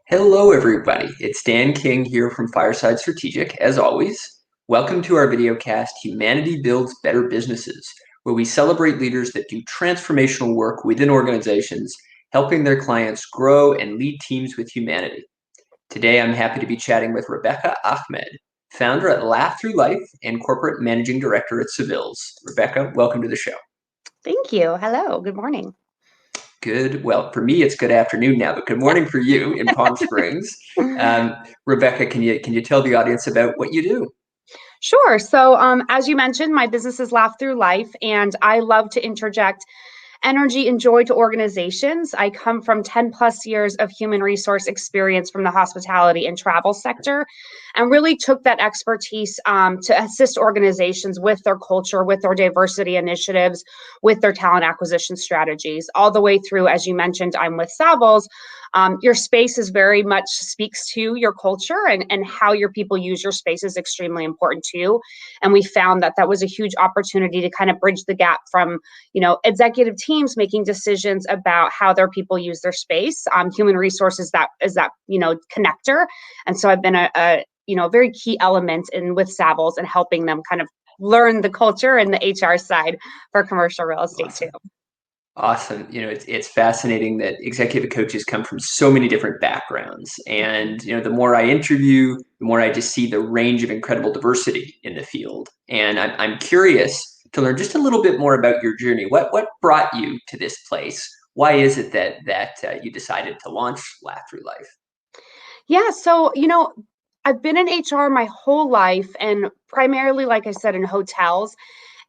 Hello, everybody. It's Dan King here from Fireside Strategic. As always, welcome to our videocast, Humanity Builds Better Businesses, where we celebrate leaders that do transformational work within organizations, helping their clients grow and lead teams with humanity. Today, I'm happy to be chatting with Rebecca Ahmed, founder at Laugh Through Life and corporate managing director at Seville's. Rebecca, welcome to the show. Thank you. Hello. Good morning. Good. Well, for me, it's good afternoon now, but good morning for you in Palm Springs. Um, Rebecca, can you tell the audience about what you do? Sure. So, as you mentioned, my business is Laugh Through Life, and I love to interject energy and joy to organizations. I come from 10 plus years of human resource experience from the hospitality and travel sector and really took that expertise to assist organizations with their culture, with their diversity initiatives, with their talent acquisition strategies, all the way through, as you mentioned, I'm with Savills. Your space is very much speaks to your culture and how your people use your space is extremely important too. And we found that that was a huge opportunity to kind of bridge the gap from, executive teams making decisions about how their people use their space. Human resources that is that, connector. And so I've been a very key element in with Savills and helping them kind of learn the culture and the HR side for commercial real estate too. Awesome. Awesome. It's fascinating that executive coaches come from so many different backgrounds. And, the more I interview, the more I just see the range of incredible diversity in the field. And I'm curious to learn just a little bit more about your journey. What brought you to this place? Why is it that you decided to launch Laugh Through Life? Yeah, so, I've been in HR my whole life and primarily, like I said, in hotels.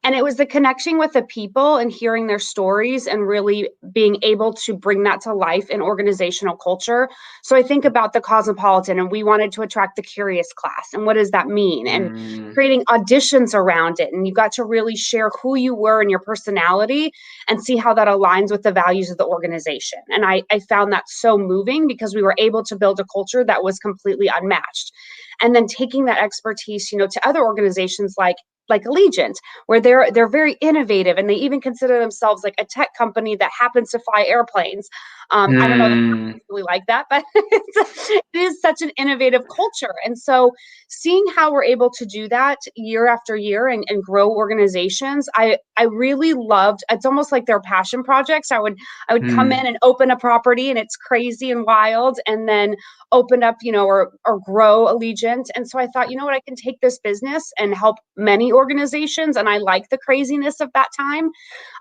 And it was the connection with the people and hearing their stories and really being able to bring that to life in organizational culture. So I think about the Cosmopolitan, and we wanted to attract the curious class. And what does that mean? And Mm, creating auditions around it. And you got to really share who you were and your personality and see how that aligns with the values of the organization. And I found that so moving because we were able to build a culture that was completely unmatched. And then taking that expertise, to other organizations like Allegiant, where they're very innovative and they even consider themselves like a tech company that happens to fly airplanes. I don't know if mm, I really like that, but it is such an innovative culture. And so seeing how we're able to do that year after year and grow organizations, I really loved. It's almost like their passion projects. I would come in mm. and open a property and it's crazy and wild, and then open up, or grow Allegiant. And so I thought, you know what, I can take this business and help many organizations. And I like the craziness of that time.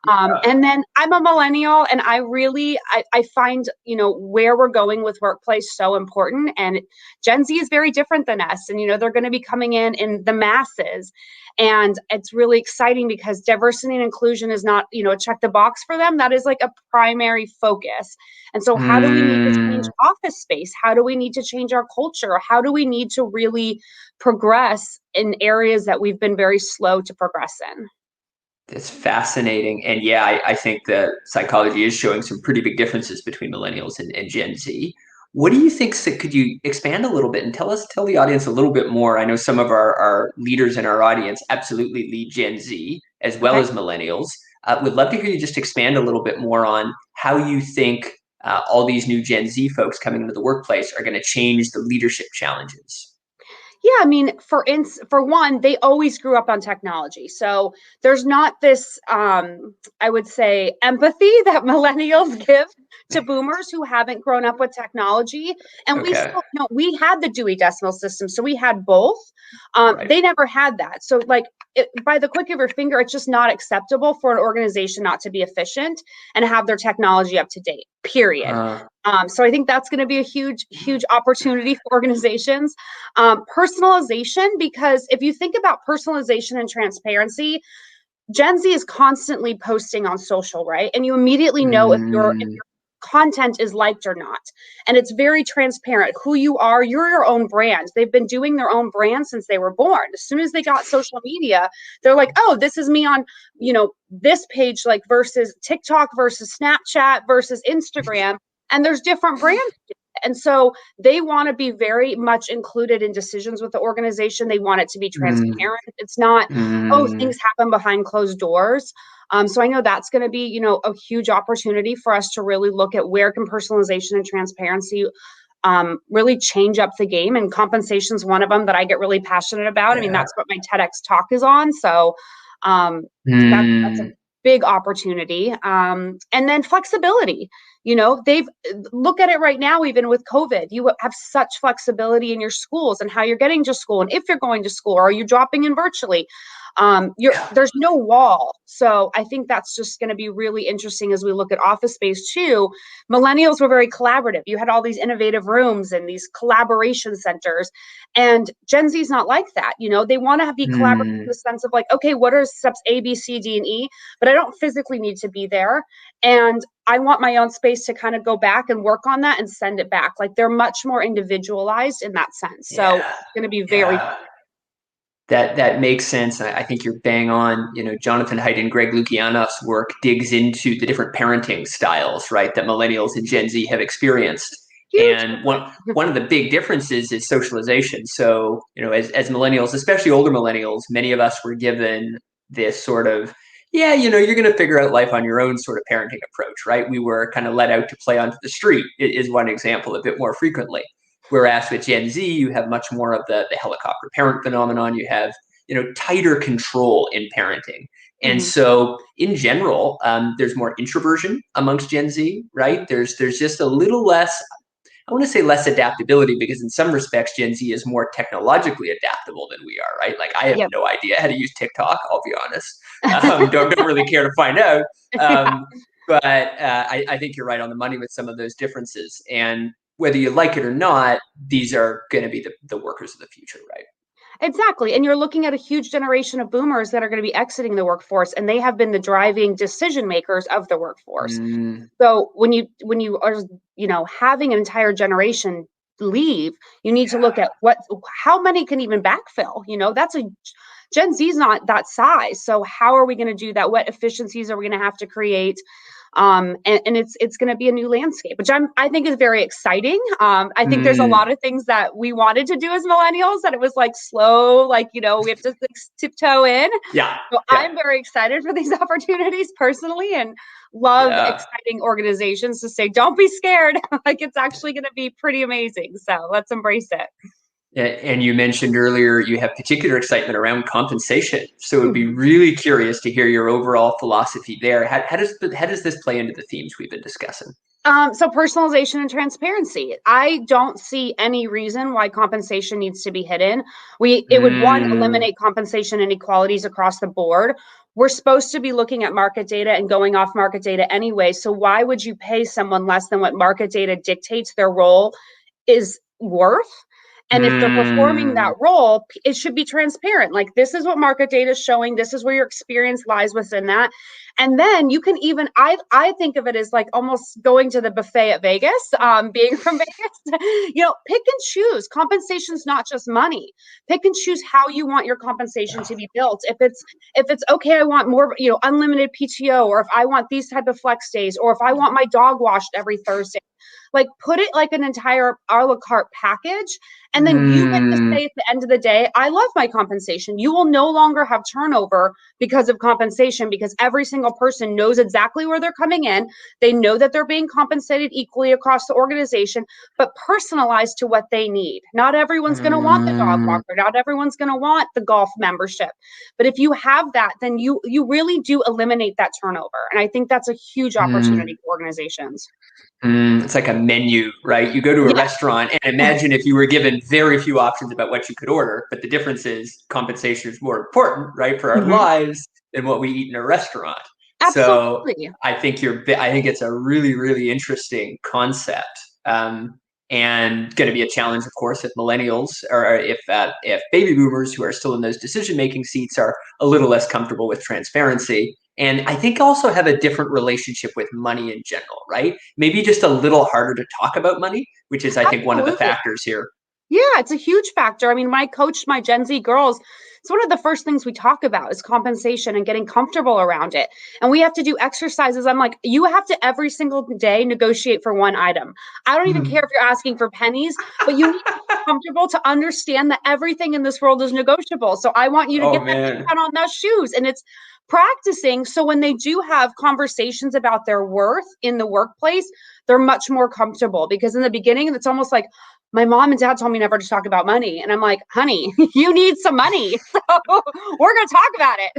And then I'm a millennial, and I find, where we're going with workplace so important. And Gen Z is very different than us. And, they're going to be coming in the masses. And it's really exciting because diversity and inclusion is not, a check the box for them. That is like a primary focus. And so how do we need to change Mm. office space? How do we need to change our culture? How do we need to really progress in areas that we've been very slow to progress in? It's fascinating. And yeah, I think that psychology is showing some pretty big differences between millennials and Gen Z. What do you think? Could you expand a little bit and tell the audience a little bit more? I know some of our leaders in our audience absolutely lead Gen Z as well Okay. as millennials. Would love to hear you just expand a little bit more on how you think all these new Gen Z folks coming into the workplace are going to change the leadership challenges. Yeah, I mean, for one, they always grew up on technology. So there's not this, I would say, empathy that millennials give to boomers who haven't grown up with technology. And we Okay, still, we had the Dewey Decimal System, so we had both. right. They never had that. So like by the click of your finger, it's just not acceptable for an organization not to be efficient and have their technology up to date. Period. Uh, So I think that's going to be a huge, huge opportunity for organizations. Personalization, because if you think about personalization and transparency, Gen Z is constantly posting on social, right? And you immediately know if mm, your content is liked or not. And it's very transparent who you are. You're your own brand. They've been doing their own brand since they were born. As soon as they got social media, they're like, oh, this is me on, this page, like versus TikTok versus Snapchat versus Instagram. And there's different brands. And so they want to be very much included in decisions with the organization. They want it to be mm, transparent. It's not, oh, mm. things happen behind closed doors. So I know that's going to be, a huge opportunity for us to really look at where can personalization and transparency really change up the game. And compensation is one of them that I get really passionate about. I mean, Yeah. that's what my TEDx talk is on. So that's a big opportunity. And then flexibility. They've look at it right now, even with COVID, you have such flexibility in your schools and how you're getting to school. And if you're going to school, or are you dropping in virtually? There's no wall. So I think that's just going to be really interesting as we look at office space too. Millennials were very collaborative. You had all these innovative rooms and these collaboration centers, and Gen Z is not like that. They want to be collaborative in the sense of like, okay, what are steps A, B, C, D, and E, but I don't physically need to be there. And I want my own space to kind of go back and work on that and send it back. Like they're much more individualized in that sense. So it's going to be very That makes sense. I think you're bang on. Jonathan Haidt and Greg Lukianoff's work digs into the different parenting styles, right, that millennials and Gen Z have experienced. huge. And one of the big differences is socialization. So, as millennials, especially older millennials, many of us were given this sort of, you're going to figure out life on your own sort of parenting approach, right? We were kind of let out to play onto the street, is one example, a bit more frequently. Whereas with Gen Z, you have much more of the helicopter parent phenomenon. You have, tighter control in parenting. And so in general, there's more introversion amongst Gen Z, right? There's just a little less, I want to say less adaptability, because in some respects, Gen Z is more technologically adaptable than we are, right? Like I have no idea how to use TikTok, I'll be honest. Don't really care to find out. But I think you're right on the money with some of those differences. And whether you like it or not, these are going to be the workers of the future, right? Exactly. And you're looking at a huge generation of boomers that are going to be exiting the workforce, and they have been the driving decision makers of the workforce. So when you are, having an entire generation leave, you need to look at how many can even backfill. That's Gen Z is not that size. So how are we going to do that? What efficiencies are we going to have to create? And it's going to be a new landscape, which I think is very exciting. I think there's a lot of things that we wanted to do as millennials that it was like slow, like, we have to tiptoe in. So I'm very excited for these opportunities personally, and love exciting organizations to say, don't be scared. Like it's actually going to be pretty amazing. So let's embrace it. And you mentioned earlier you have particular excitement around compensation. So I'd be really curious to hear your overall philosophy there. How does this play into the themes we've been discussing? So personalization and transparency. I don't see any reason why compensation needs to be hidden. It would eliminate compensation inequalities across the board. We're supposed to be looking at market data and going off market data anyway. So why would you pay someone less than what market data dictates their role is worth? And if they're performing that role, it should be transparent. Like, this is what market data is showing. This is where your experience lies within that. And then you can even, I think of it as like almost going to the buffet at Vegas, being from Vegas, pick and choose. Compensation is not just money. Pick and choose how you want your compensation to be built. If it's okay, I want more, unlimited PTO, or if I want these type of flex days, or if I want my dog washed every Thursday. Like, put it like an entire a la carte package. And then you get to say at the end of the day, I love my compensation. You will no longer have turnover because of compensation, because every single person knows exactly where they're coming in. They know that they're being compensated equally across the organization, but personalized to what they need. Not everyone's going to want the dog walker. Not everyone's going to want the golf membership. But if you have that, then you really do eliminate that turnover. And I think that's a huge opportunity for organizations. It's like a menu, right? You go to a restaurant and imagine if you were given very few options about what you could order, but the difference is compensation is more important, right, for our lives than what we eat in a restaurant. Absolutely. So I think it's a really, really interesting concept. And going to be a challenge, of course, if millennials, or if baby boomers who are still in those decision-making seats are a little less comfortable with transparency. And I think also have a different relationship with money in general, right? Maybe just a little harder to talk about money, which is, I think, one of the factors here. Yeah, it's a huge factor. I mean, when I coach my Gen Z girls, it's one of the first things we talk about is compensation and getting comfortable around it. And we have to do exercises. I'm like, you have to every single day negotiate for one item. I don't even care if you're asking for pennies, but you need to comfortable to understand that everything in this world is negotiable. So I want you to Oh get that man. discount on those shoes. And it's practicing. So when they do have conversations about their worth in the workplace, they're much more comfortable, because in the beginning, it's almost like, my mom and dad told me never to talk about money. And I'm like, honey, you need some money. So we're going to talk about it.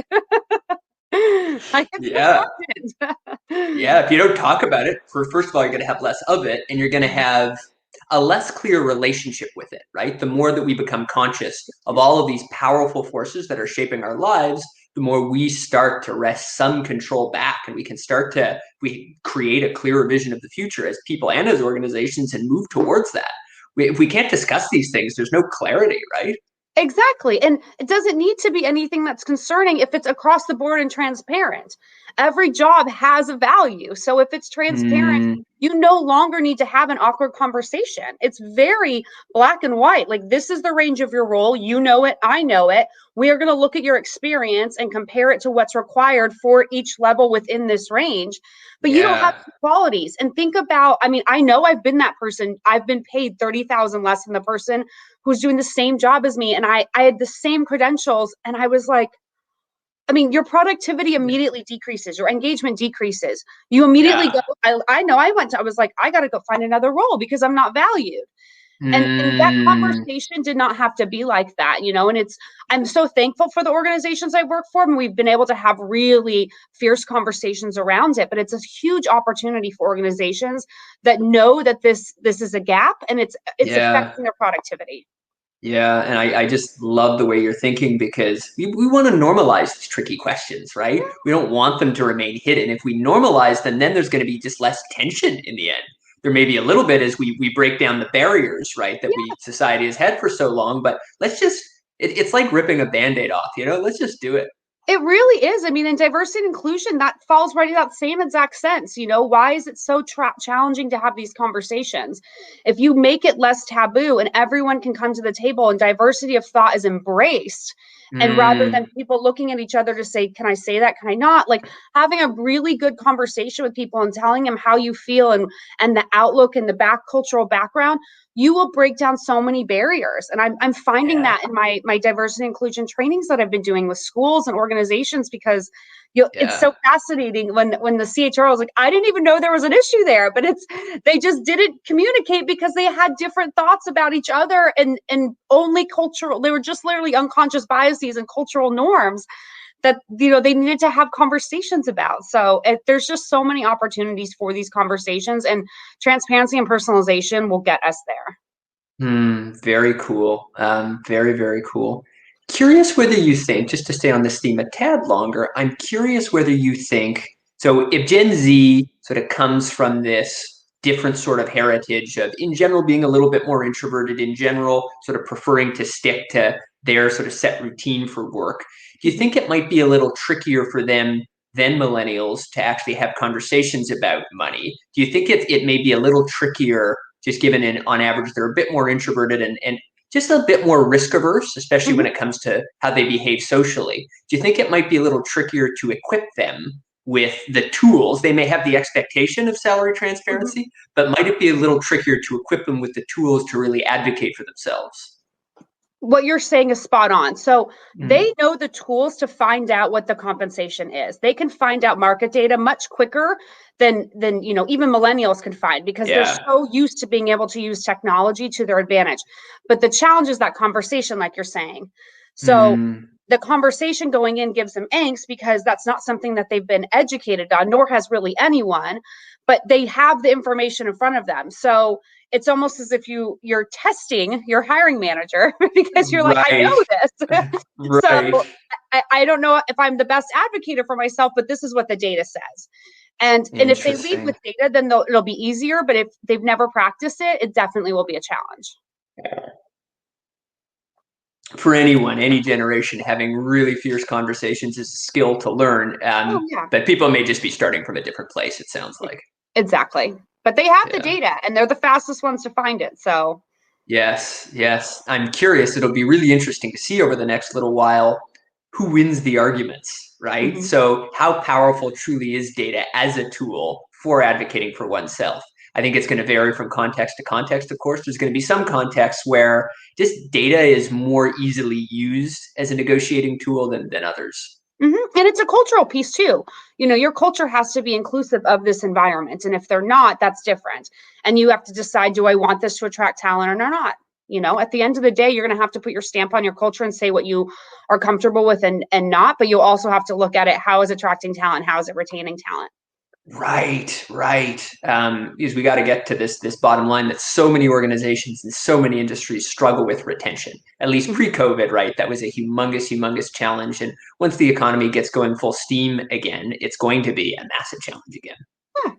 Like, it's Yeah. important. Yeah, if you don't talk about it, first of all, you're going to have less of it, and you're going to have a less clear relationship with it, right? The more that we become conscious of all of these powerful forces that are shaping our lives, the more we start to wrest some control back, and we create a clearer vision of the future as people and as organizations and move towards that. If we can't discuss these things, there's no clarity, right? Exactly. And it doesn't need to be anything that's concerning if it's across the board and transparent. Every job has a value. So if it's transparent, Mm, you no longer need to have an awkward conversation. It's very black and white. Like, this is the range of your role. You know it. I know it. We are going to look at your experience and compare it to what's required for each level within this range. But you don't have yeah. qualities. And think about, I mean, I know I've been that person. I've been paid 30,000 less than the person who's doing the same job as me. And I had the same credentials. And I was like, I mean, your productivity immediately decreases, your engagement decreases. You immediately go, Yeah. I know I was like, I got to go find another role because I'm not valued. And that Mm, conversation did not have to be like that, you know. And I'm so thankful for the organizations I work for, and we've been able to have really fierce conversations around it. But it's a huge opportunity for organizations that know that this is a gap, and it's yeah. affecting their productivity. Yeah, and I just love the way you're thinking, because we want to normalize these tricky questions, right? We don't want them to remain hidden. If we normalize them, then there's going to be just less tension in the end. There may be a little bit as we break down the barriers, right, that Yeah. society has had for so long, but it's like ripping a Band-Aid off, let's just do it. It really is. I mean, in diversity and inclusion, that falls right in that same exact sense. You know, why is it so challenging to have these conversations? If you make it less taboo and everyone can come to the table and diversity of thought is embraced, and rather than Mm, people looking at each other to say, can I say that? Can I not? Like, having a really good conversation with people and telling them how you feel and the outlook and the cultural background, you will break down so many barriers. And I'm finding yeah, that in my diversity and inclusion trainings that I've been doing with schools and organizations, because it's yeah, so fascinating when the CHRO was like, I didn't even know there was an issue there, but they just didn't communicate because they had different thoughts about each other, and only cultural, they were just literally unconscious biases and cultural norms that they needed to have conversations about. So there's just so many opportunities for these conversations, and transparency and personalization will get us there. Very cool. Very, very cool. Curious whether you think, just to stay on this theme a tad longer, I'm curious whether you think, so if Gen Z sort of comes from this different sort of heritage of, in general, being a little bit more introverted, in general, sort of preferring to stick to their sort of set routine for work, do you think it might be a little trickier for them than millennials to actually have conversations about money? Do you think it may be a little trickier, just given on average they're a bit more introverted and just a bit more risk averse, especially when Mhm. it comes to how they behave socially? Do you think it might be a little trickier to equip them with the tools? They may have the expectation of salary Mhm. transparency, but might it be a little trickier to equip them with the tools to really advocate for themselves? What you're saying is spot on. So Mm, they know the tools to find out what the compensation is. They can find out market data much quicker than even millennials can find, because they're yeah. so used to being able to use technology to their advantage. But the challenge is that conversation, like you're saying. So Mm, the conversation going in gives them angst, because that's not something that they've been educated on, nor has really anyone, but they have the information in front of them. So it's almost as if you're testing your hiring manager because you're like, I right. know this. So Right. I don't know if I'm the best advocate for myself, but this is what the data says. And if they lead with Interesting. data, then it'll be easier. But if they've never practiced it, it definitely will be a challenge. For anyone, any generation, having really fierce conversations is a skill to learn. Oh yeah, But people may just be starting from a different place, it sounds like. exactly. But they have the Yeah. data, and they're the fastest ones to find it. So Yes, yes. I'm curious. It'll be really interesting to see over the next little while who wins the arguments, right? mhm. So, how powerful truly is data as a tool for advocating for oneself? I think it's going to vary from context to context. Of course, there's going to be some contexts where just data is more easily used as a negotiating tool than others. And it's a cultural piece too. Your culture has to be inclusive of this environment. And if they're not, that's different. And you have to decide, do I want this to attract talent or not? At the end of the day, you're going to have to put your stamp on your culture and say what you are comfortable with and not. But you'll also have to look at it. How is attracting talent? How is it retaining talent? Right, right. Because we got to get to this bottom line that so many organizations and so many industries struggle with retention. At least pre-COVID, right? That was a humongous challenge. And once the economy gets going full steam again, it's going to be a massive challenge again. Yeah,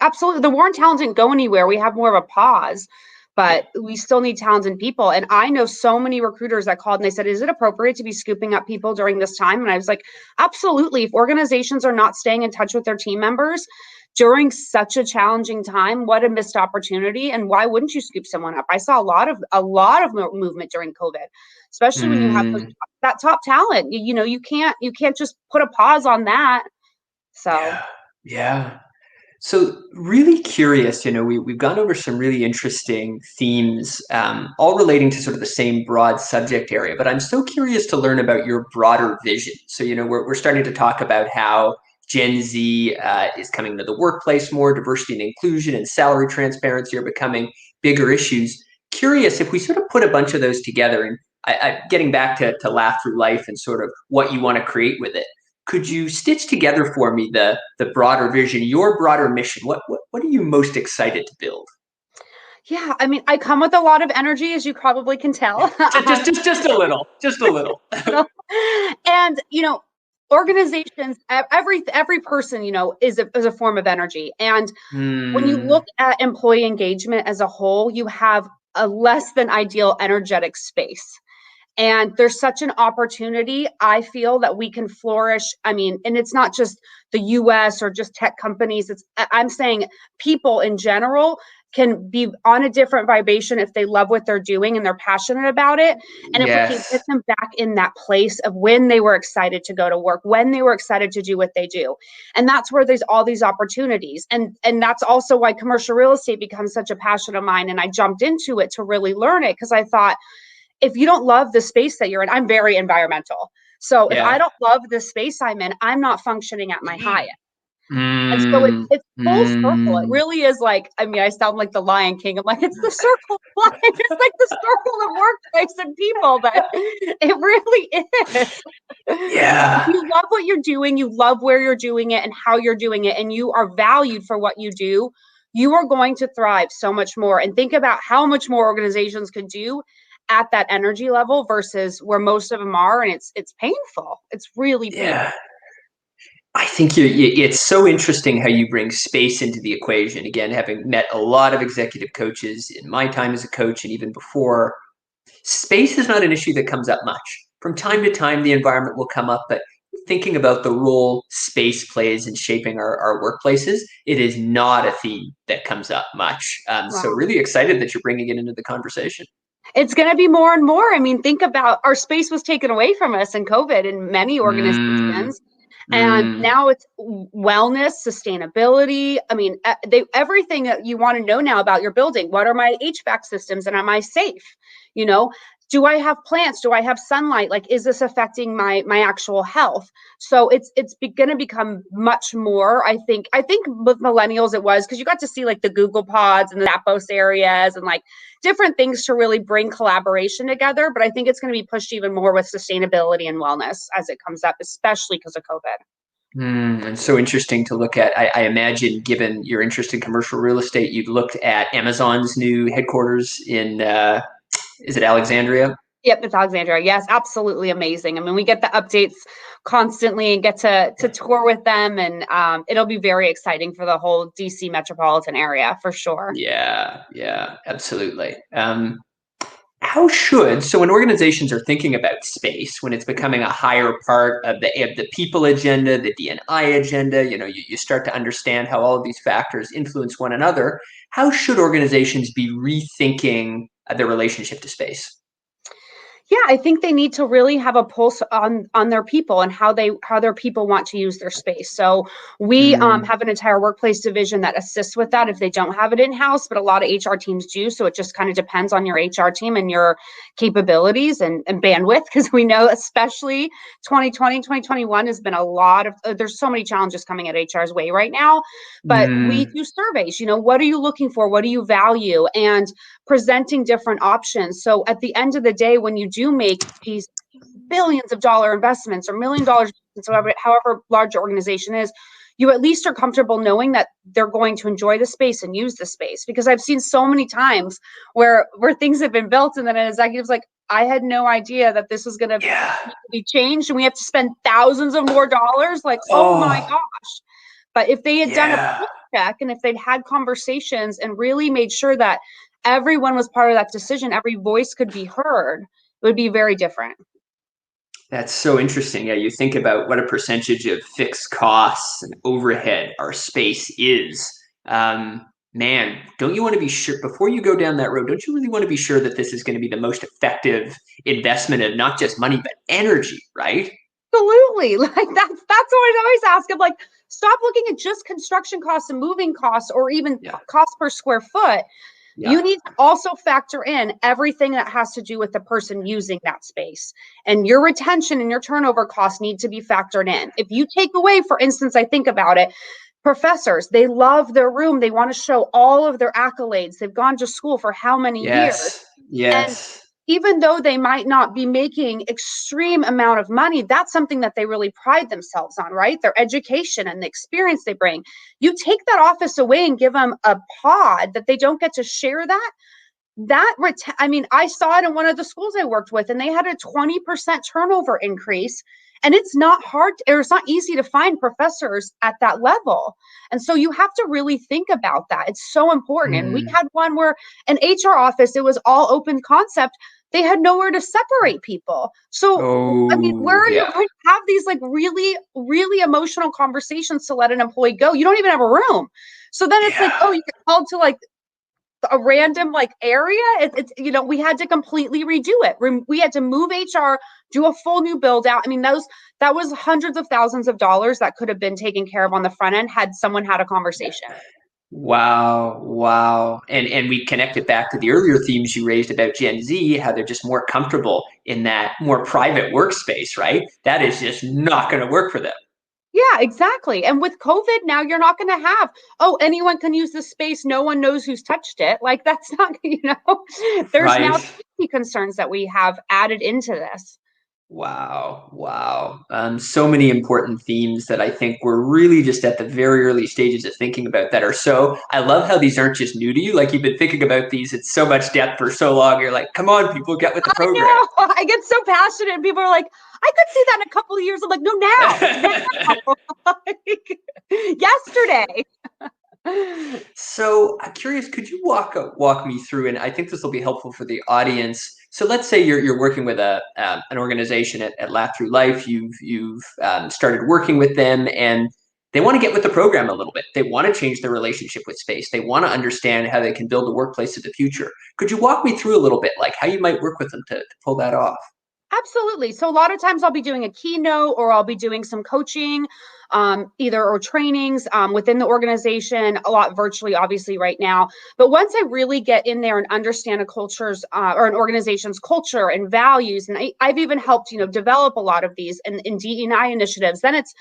absolutely. The war on talent didn't go anywhere. We have more of a pause, but we still need talented people. And I know so many recruiters that called and they said, is it appropriate to be scooping up people during this time? And I was like, absolutely. If organizations are not staying in touch with their team members during such a challenging time, what a missed opportunity. And why wouldn't you scoop someone up? I saw a lot of movement during COVID, especially when you have that top talent. You can't just put a pause on that. So yeah. So really curious, we've gone over some really interesting themes, all relating to sort of the same broad subject area, but I'm so curious to learn about your broader vision. So, we're starting to talk about how Gen Z is coming to the workplace more, diversity and inclusion and salary transparency are becoming bigger issues. Curious if we sort of put a bunch of those together and getting back to Laugh Through Life and sort of what you want to create with it. Could you stitch together for me the broader vision, your broader mission? What are you most excited to build? Yeah, I mean, I come with a lot of energy, as you probably can tell. just a little, just a little. And organizations, every person, is a form of energy. And when you look at employee engagement as a whole, you have a less than ideal energetic space. And there's such an opportunity, I feel, that we can flourish. I mean, and it's not just the US or just tech companies. I'm saying people in general can be on a different vibration if they love what they're doing and they're passionate about it. And if we can get them back in that place of when they were excited to go to work, when they were excited to do what they do. And that's where there's all these opportunities. And that's also why commercial real estate becomes such a passion of mine. And I jumped into it to really learn it because I thought, if you don't love the space that you're in, I'm very environmental. So if I don't love the space I'm in, I'm not functioning at my highest. And so it's full circle. It really is like, I mean, I sound like the Lion King. I'm like, it's the circle of life. It's like the circle of workplace and people, but it really is. Yeah. If you love what you're doing, you love where you're doing it and how you're doing it, and you are valued for what you do, you are going to thrive so much more. And think about how much more organizations could do at that energy level versus where most of them are, and it's painful. It's really painful. I think it's so interesting how you bring space into the equation. Again, having met a lot of executive coaches in my time as a coach and even before, space is not an issue that comes up much. From time to time, the environment will come up, but thinking about the role space plays in shaping our workplaces, it is not a theme that comes up much. So really excited that you're bringing it into the conversation. It's going to be more and more. I mean, think about our space was taken away from us in COVID in many organizations. And now it's wellness, sustainability. I mean, everything that you want to know now about your building. What are my HVAC systems and am I safe? Do I have plants? Do I have sunlight? Like, is this affecting my actual health? So it's going to become much more. I think with millennials it was because you got to see like the Google pods and the Zappos areas and like different things to really bring collaboration together. But I think it's going to be pushed even more with sustainability and wellness as it comes up, especially because of COVID. And so interesting to look at. I imagine, given your interest in commercial real estate, you've looked at Amazon's new headquarters in. Is it Alexandria? Yep, it's Alexandria. Yes, absolutely amazing. I mean, we get the updates constantly and get to tour with them, and it'll be very exciting for the whole DC metropolitan area for sure. Yeah, absolutely. So when organizations are thinking about space, when it's becoming a higher part of the people agenda, the D&I agenda, you start to understand how all of these factors influence one another. How should organizations be rethinking their relationship to space? Yeah, I think they need to really have a pulse on their people and how their people want to use their space. So we Mm, have an entire workplace division that assists with that if they don't have it in house, but a lot of HR teams do. So it just kind of depends on your HR team and your capabilities and bandwidth, because we know especially 2020, 2021 has been a lot of there's so many challenges coming at HR's way right now. But we mm, do surveys. What are you looking for? What do you value? And presenting different options. So at the end of the day, when you do make these billions of dollar investments or $1 million, however large your organization is, you at least are comfortable knowing that they're going to enjoy the space and use the space. Because I've seen so many times where things have been built and then an executive's like, I had no idea that this was going to yeah. be changed and we have to spend thousands of more dollars. Like, oh my Oh, gosh. But if they had done a yeah. pulse check and if they'd had conversations and really made sure that everyone was part of that decision, every voice could be heard, it would be very different. That's so interesting. Yeah, you think about what a percentage of fixed costs and overhead our space is. Man, don't you want to be sure before you go down that road? Don't you really want to be sure that this is going to be the most effective investment of not just money but energy, right? Absolutely. Like that's what I always ask. I'm like, stop looking at just construction costs and moving costs or even Yeah, cost per square foot. You yeah, need to also factor in everything that has to do with the person using that space. And your retention and your turnover costs need to be factored in. If you take away, for instance, I think about it, professors, they love their room. They want to show all of their accolades. They've gone to school for how many years? yes, And yes, even though they might not be making extreme amount of money, that's something that they really pride themselves on, right? Their education and the experience they bring. You take that office away and give them a pod that they don't get to share I mean, I saw it in one of the schools I worked with, and they had a 20% turnover increase. And it's not hard, or it's not easy to find professors at that level. And so you have to really think about that. It's so important. And we mm, had one where an HR office, it was all open concept. They had nowhere to separate people. So, I mean, where oh, are you yeah, going to have these like really, really emotional conversations to let an employee go? You don't even have a room. So then it's like, oh, yeah. you get called to like a random like area. It's we had to completely redo it. We had to move HR, do a full new build out. I mean, that was hundreds of thousands of dollars that could have been taken care of on the front end had someone had a conversation. Wow, wow. And we connect it back to the earlier themes you raised about Gen Z, how they're just more comfortable in that more private workspace, right? That is just not going to work for them. Yeah, exactly. And with COVID now, you're not going to have, oh, anyone can use this space. No one knows who's touched it. Like that's not, there's now Right. safety concerns that we have added into this. Wow, wow. So many important themes that I think we're really just at the very early stages of thinking about that are so, I love how these aren't just new to you. Like you've been thinking about these in so much depth for so long. You're like, come on, people, get with the I program. know. I get so passionate, and people are like, I could see that in a couple of years. I'm like, no, now, now, like, yesterday. So I'm curious, could you walk me through, and I think this will be helpful for the audience. So let's say you're working with an organization at Laugh Through Life. You've started working with them, and they want to get with the program a little bit. They want to change their relationship with space. They want to understand how they can build a workplace of the future. Could you walk me through a little bit, like how you might work with them to pull that off? Absolutely. So a lot of times I'll be doing a keynote or I'll be doing some coaching, either or trainings within the organization, a lot virtually, obviously, right now. But once I really get in there and understand a culture's or an organization's culture and values, and I've even helped, develop a lot of these in DEI initiatives, then it's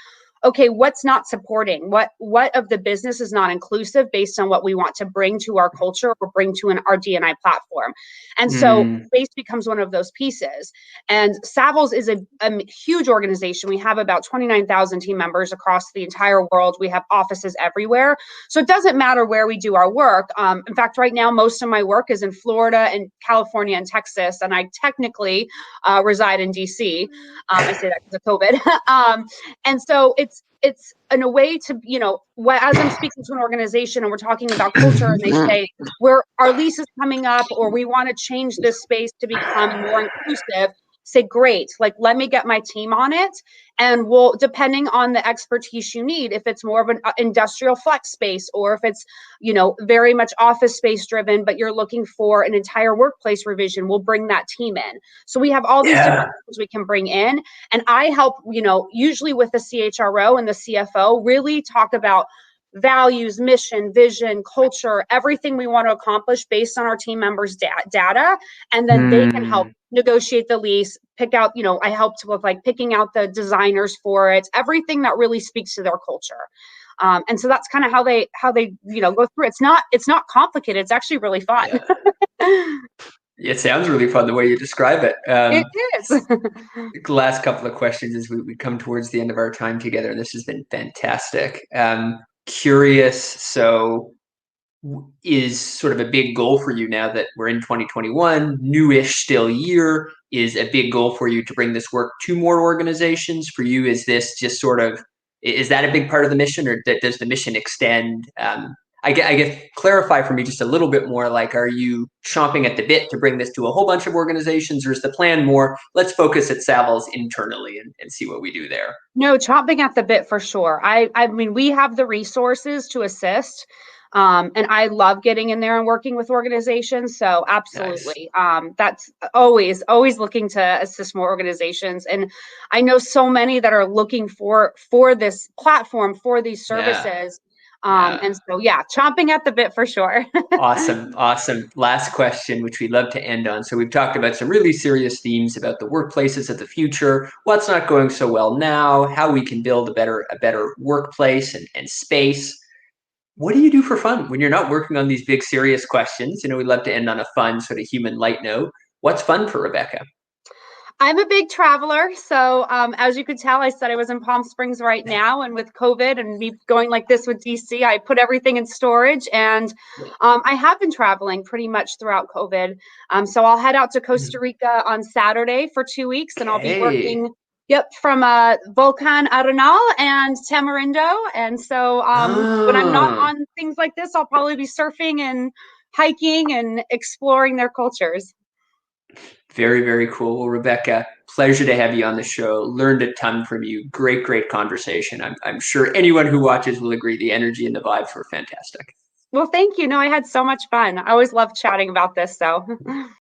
okay, what's not supporting? What of the business is not inclusive based on what we want to bring to our culture or bring to our DNI platform? And so Mm, space becomes one of those pieces. And Savills is a huge organization. We have about 29,000 team members across the entire world. We have offices everywhere. So it doesn't matter where we do our work. In fact, right now, most of my work is in Florida and California and Texas. And I technically reside in DC. I say that because of COVID. And so it's in a way to, as I'm speaking to an organization and we're talking about culture and they say, where our lease is coming up or we want to change this space to become more inclusive. say, great, like, let me get my team on it. And we'll, depending on the expertise you need, if it's more of an industrial flex space, or if it's, very much office space driven, but you're looking for an entire workplace revision, we'll bring that team in. So we have all these different things we can bring in. And I help, usually with the CHRO and the CFO, really talk about values, mission, vision, culture, everything we want to accomplish based on our team members' data. And then they can help negotiate the lease, pick out, I helped with like picking out the designers for it, everything that really speaks to their culture. And so that's kind of how they go through. It's not complicated. It's actually really fun. Yeah. It sounds really fun the way you describe it. It is. The last couple of questions as we come towards the end of our time together. This has been fantastic. Curious, so is sort of a big goal for you now that we're in 2021, newish still year, is a big goal for you to bring this work to more organizations? For you, is this just sort of, is that a big part of the mission, or does the mission extend? I guess clarify for me just a little bit more, like, are you chomping at the bit to bring this to a whole bunch of organizations, or is the plan more, let's focus at Savills internally and see what we do there? No, chomping at the bit for sure. I mean, we have the resources to assist. And I love getting in there and working with organizations. So absolutely. Nice. That's always looking to assist more organizations. And I know so many that are looking for this platform, for these services. And so, chomping at the bit for sure. Awesome. Last question, which we'd love to end on. So we've talked about some really serious themes about the workplaces of the future, what's not going so well now, how we can build a better workplace and space. What do you do for fun when you're not working on these big, serious questions? We'd love to end on a fun, sort of human light note. What's fun for Rebecca? I'm a big traveler. So as you could tell, I said I was in Palm Springs right now. And with COVID and me going like this with DC, I put everything in storage. And I have been traveling pretty much throughout COVID. So I'll head out to Costa Rica on Saturday for 2 weeks, and I'll be working from Volcan Arenal and Tamarindo. And so when I'm not on things like this, I'll probably be surfing and hiking and exploring their cultures. Very, very cool. Well, Rebecca, pleasure to have you on the show. Learned a ton from you. Great conversation. I'm sure anyone who watches will agree the energy and the vibes were fantastic. Well, thank you. No, I had so much fun. I always love chatting about this. So